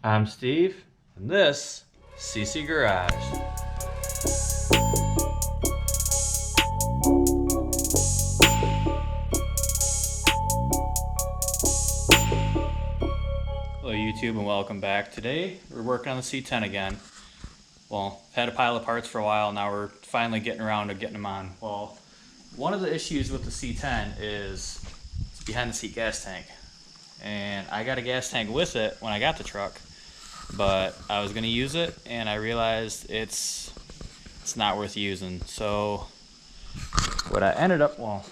I'm Steve, and this is CC Garage. Hello YouTube and welcome back. Today we're working on the C10 again. Well, I've had a pile of parts for a while, now we're finally getting around to getting them on. Well, one of the issues with the C10 is it's behind the seat gas tank. And I got a gas tank with it when I got the truck, but I was gonna use it and I realized it's not worth using. So what I ended up, well,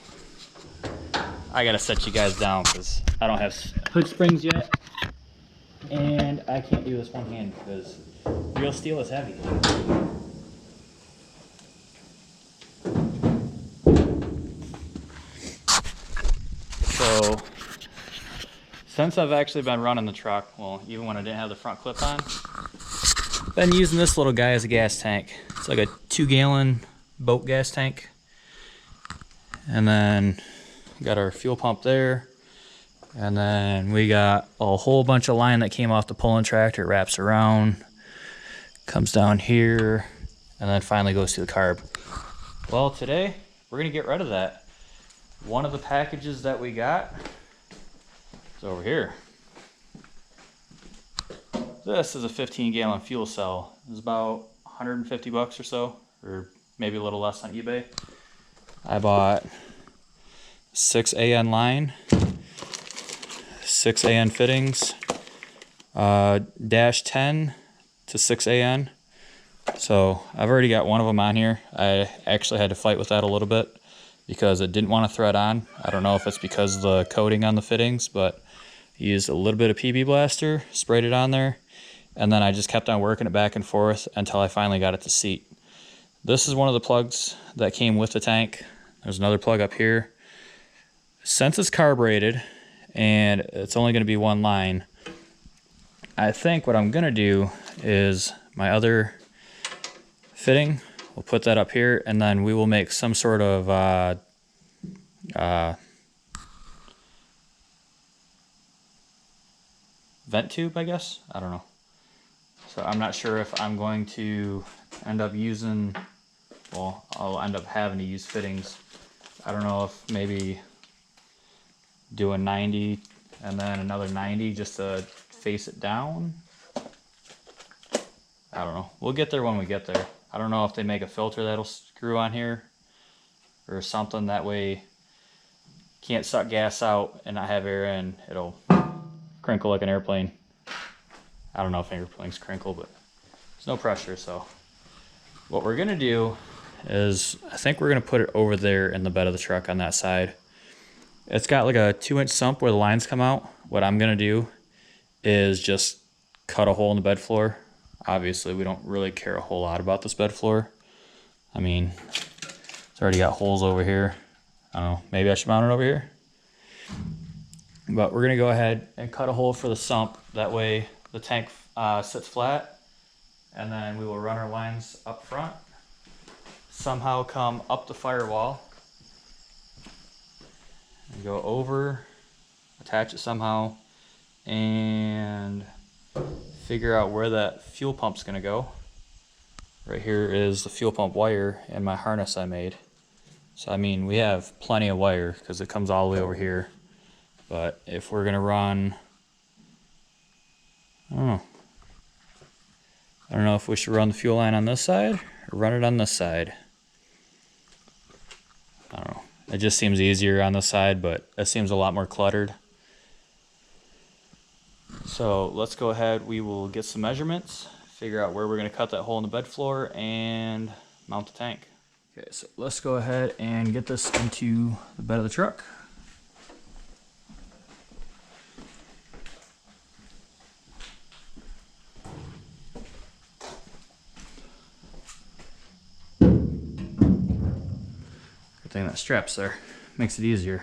I gotta set you guys down because I don't have hood springs yet, and I can't do this one hand because real steel is heavy. So since I've actually been running the truck, well, even when I didn't have the front clip on, been using this little guy as a gas tank. It's like a 2-gallon boat gas tank. And then got our fuel pump there. And then we got a whole bunch of line that came off the pulling tractor. It wraps around, comes down here, and then finally goes to the carb. Well, today we're gonna get rid of that. One of the packages that we got is over here. This is a 15-gallon fuel cell. It's about 150 bucks or so, or maybe a little less on eBay. I bought 6 AN line, 6 AN fittings, dash 10 to 6 AN. So I've already got one of them on here. I actually had to fight with that a little bit because it didn't want to thread on. I don't know if it's because of the coating on the fittings, but I used a little bit of PB Blaster, sprayed it on there, and then I just kept on working it back and forth until I finally got it to seat. This is one of the plugs that came with the tank. There's another plug up here. Since it's carbureted and it's only going to be one line, I think what I'm going to do is my other fitting, we'll put that up here, and then we will make some sort of vent tube, I guess. I don't know. So I'm not sure if I'm going to end up using, well, I'll end up having to use fittings. I don't know if maybe do a 90 and then another 90 just to face it down. I don't know. We'll get there when we get there. I don't know if they make a filter that'll screw on here or something, that way can't suck gas out and not have air in. It'll crinkle like an airplane. I don't know if airplanes crinkle, but there's no pressure. So what we're gonna do is, I think we're gonna put it over there in the bed of the truck on that side. It's got like a 2-inch sump where the lines come out. What I'm gonna do is just cut a hole in the bed floor. Obviously we don't really care a whole lot about this bed floor. I mean, it's already got holes over here. I don't know, maybe I should mount it over here. But we're gonna go ahead and cut a hole for the sump. That way the tank sits flat, and then we will run our lines up front, somehow come up the firewall, and go over, attach it somehow, and figure out where that fuel pump's gonna go. Right here is the fuel pump wire and my harness I made. So I mean, we have plenty of wire because it comes all the way over here. But if we're gonna run, I don't know if we should run the fuel line on this side or run it on this side. I don't know. It just seems easier on this side, but it seems a lot more cluttered. So let's go ahead. We will get some measurements, figure out where we're going to cut that hole in the bed floor, and mount the tank. Okay, so let's go ahead and get this into the bed of the truck. Good thing that strap's there, makes it easier.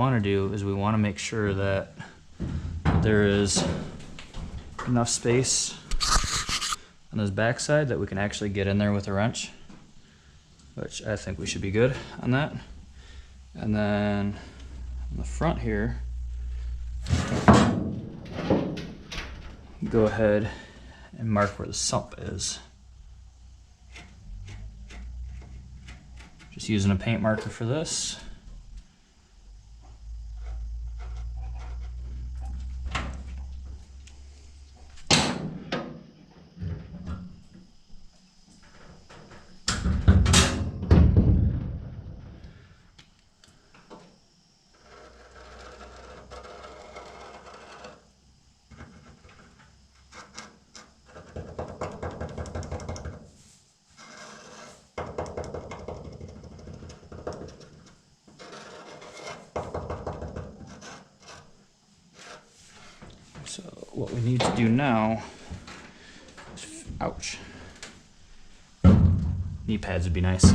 want to do is we want to make sure that there is enough space on this back side that we can actually get in there with a wrench, which I think we should be good on that. And then on the front here, go ahead and mark where the sump is. Just using a paint marker for this. So what we need to do now is, ouch, knee pads would be nice.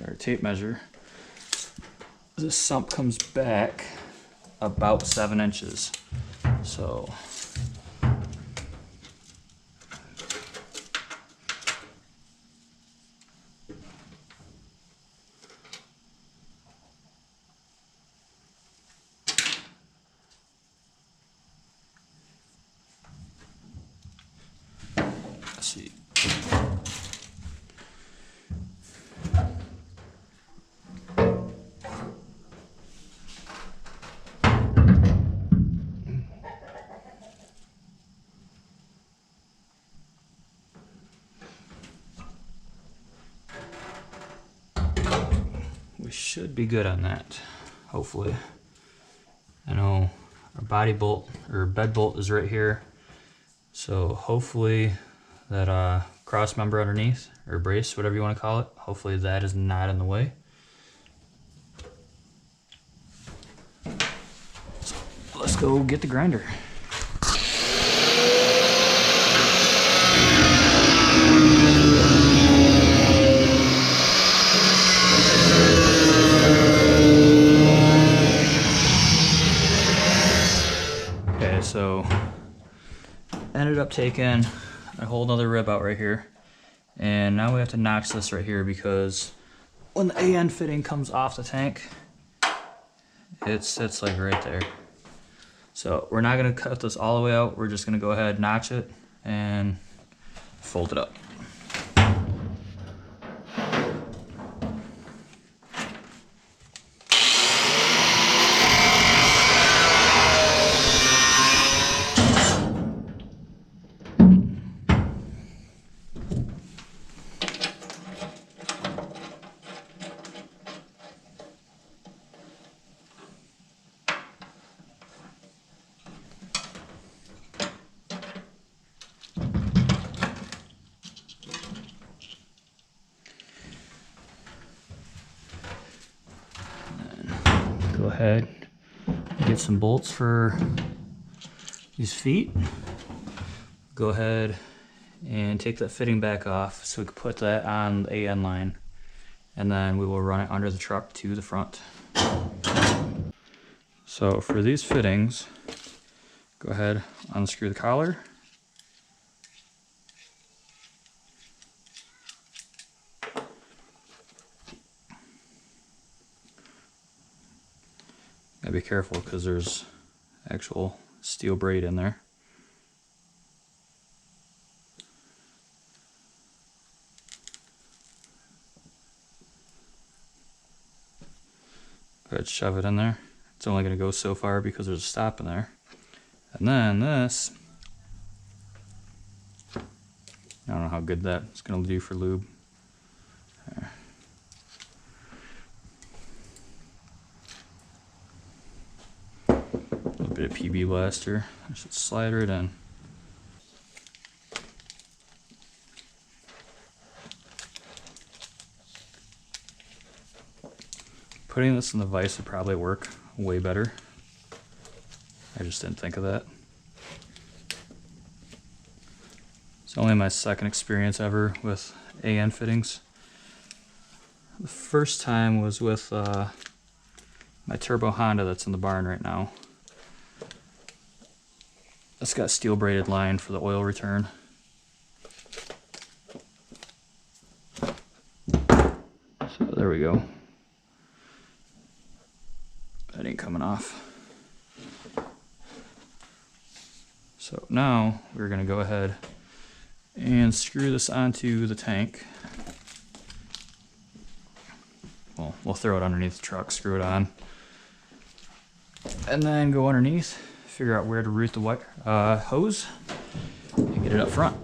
Our tape measure. This sump comes back about 7 inches. So let's see. We should be good on that, hopefully. I know our body bolt or bed bolt is right here, so hopefully that cross member underneath, or brace, whatever you want to call it, hopefully that is not in the way. So let's go get the grinder. So ended up taking a whole nother rib out right here, and now we have to notch this right here because when the AN fitting comes off the tank, it sits like right there. So we're not going to cut this all the way out, we're just going to go ahead, notch it, and fold it up. Go ahead, get some bolts for these feet. Go ahead and take that fitting back off so we can put that on the AN line, and then we will run it under the truck to the front. So for these fittings, go ahead, unscrew the collar. Gotta be careful because there's actual steel braid in there. Go ahead, shove it in there. It's only gonna go so far because there's a stop in there. And then this, I don't know how good that's gonna do for lube. There. A bit of PB blaster. I should slide right in. Putting this in the vise would probably work way better. I just didn't think of that. It's only my second experience ever with AN fittings, The first time was with my turbo Honda that's in the barn right now. It's got steel braided line for the oil return. So there we go. That ain't coming off. So now we're gonna go ahead and screw this onto the tank. Well, we'll throw it underneath the truck, screw it on, and then go underneath, figure out where to route the hose, and get it up front.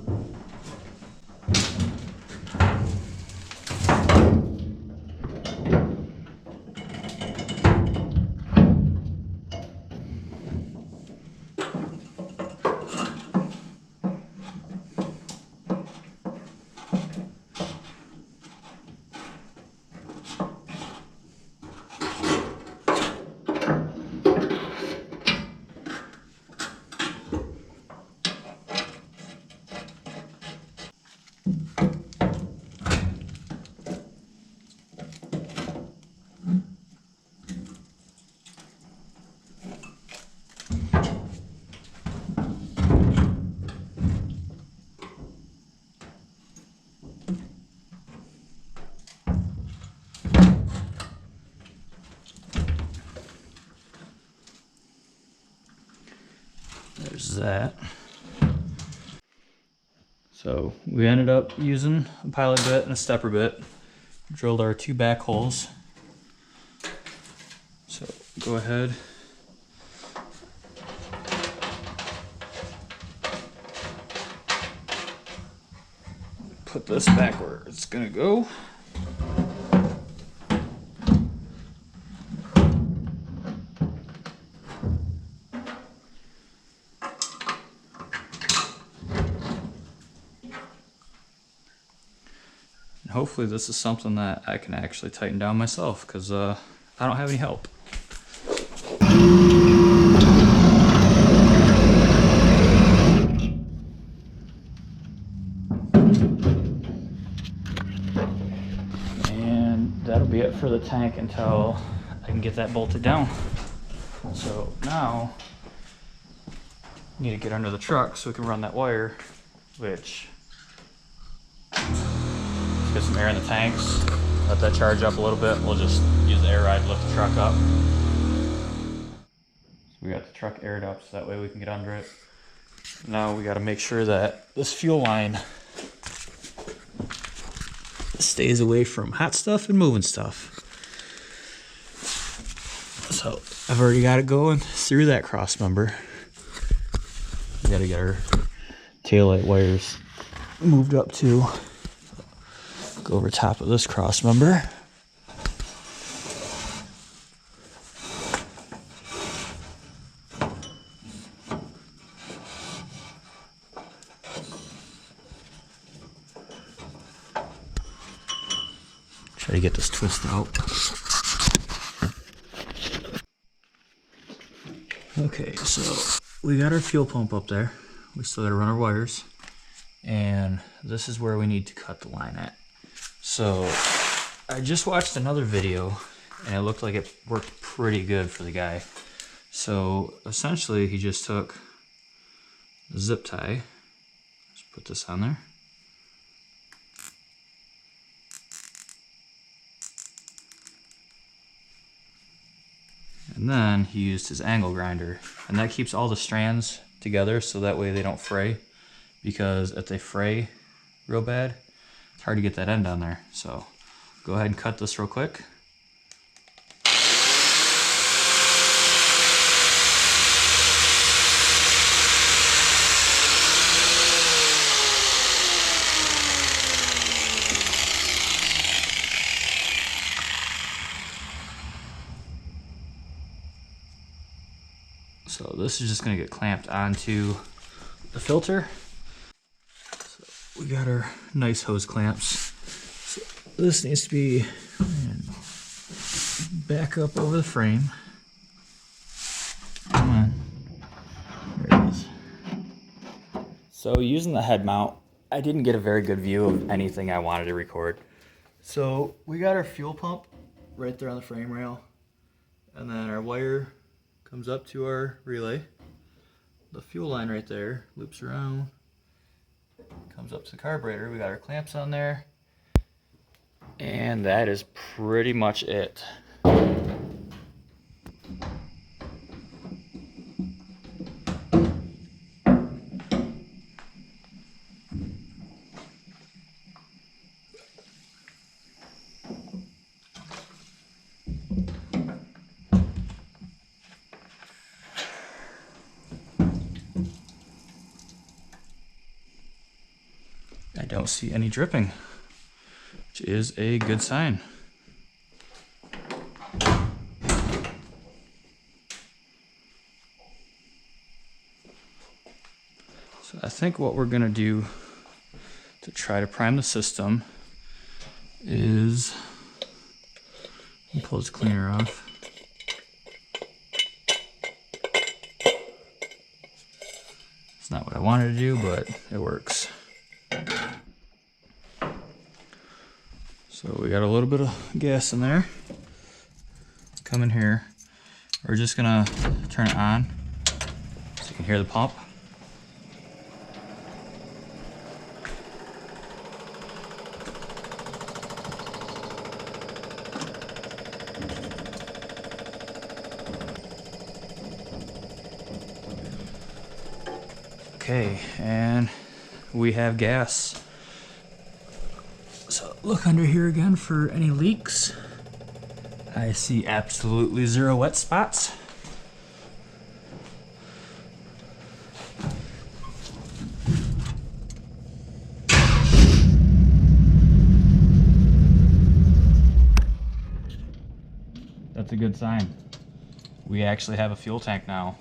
There's that. So we ended up using a pilot bit and a stepper bit. Drilled our 2 back holes. So go ahead. Put this back where it's gonna go. Hopefully this is something that I can actually tighten down myself, because I don't have any help. And that'll be it for the tank until I can get that bolted down. So now I need to get under the truck so we can run that wire, which get some air in the tanks, let that charge up a little bit. We'll just use the air ride to lift the truck up. So we got the truck aired up so that way we can get under it. Now we got to make sure that this fuel line stays away from hot stuff and moving stuff. So I've already got it going through that cross member. We got to get our taillight wires moved up too. Go over top of this cross member. Try to get this twist out. Okay, so we got our fuel pump up there. We still got to run our wires. And this is where we need to cut the line at. So I just watched another video and it looked like it worked pretty good for the guy. So essentially he just took the zip tie, let's put this on there. And then he used his angle grinder, and that keeps all the strands together so that way they don't fray, because if they fray real bad, it's hard to get that end on there. So go ahead and cut this real quick. So this is just going to get clamped onto the filter. So we got our nice hose clamps. So this needs to be back up over the frame. Come on. There it is. So using the head mount, I didn't get a very good view of anything I wanted to record. So we got our fuel pump right there on the frame rail, and then our wire comes up to our relay. The fuel line right there loops around, comes up to the carburetor. We got our clamps on there, and that is pretty much it. I don't see any dripping, which is a good sign. So I think what we're gonna do to try to prime the system is pull this cleaner off. It's not what I wanted to do, but it works. So we got a little bit of gas in there. Come in here. We're just gonna turn it on so you can hear the pump. Okay, and we have gas. So look under here again for any leaks. I see absolutely zero wet spots. That's a good sign. We actually have a fuel tank now.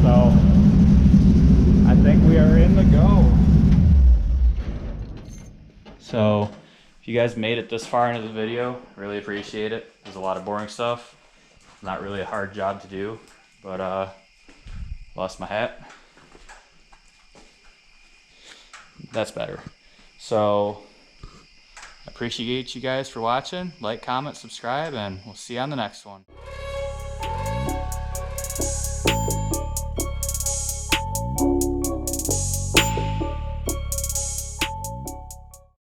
So I think we are in the go. So if you guys made it this far into the video, really appreciate it. There's a lot of boring stuff. Not really a hard job to do, but lost my hat. That's better. So I appreciate you guys for watching. Like, comment, subscribe, and we'll see you on the next one.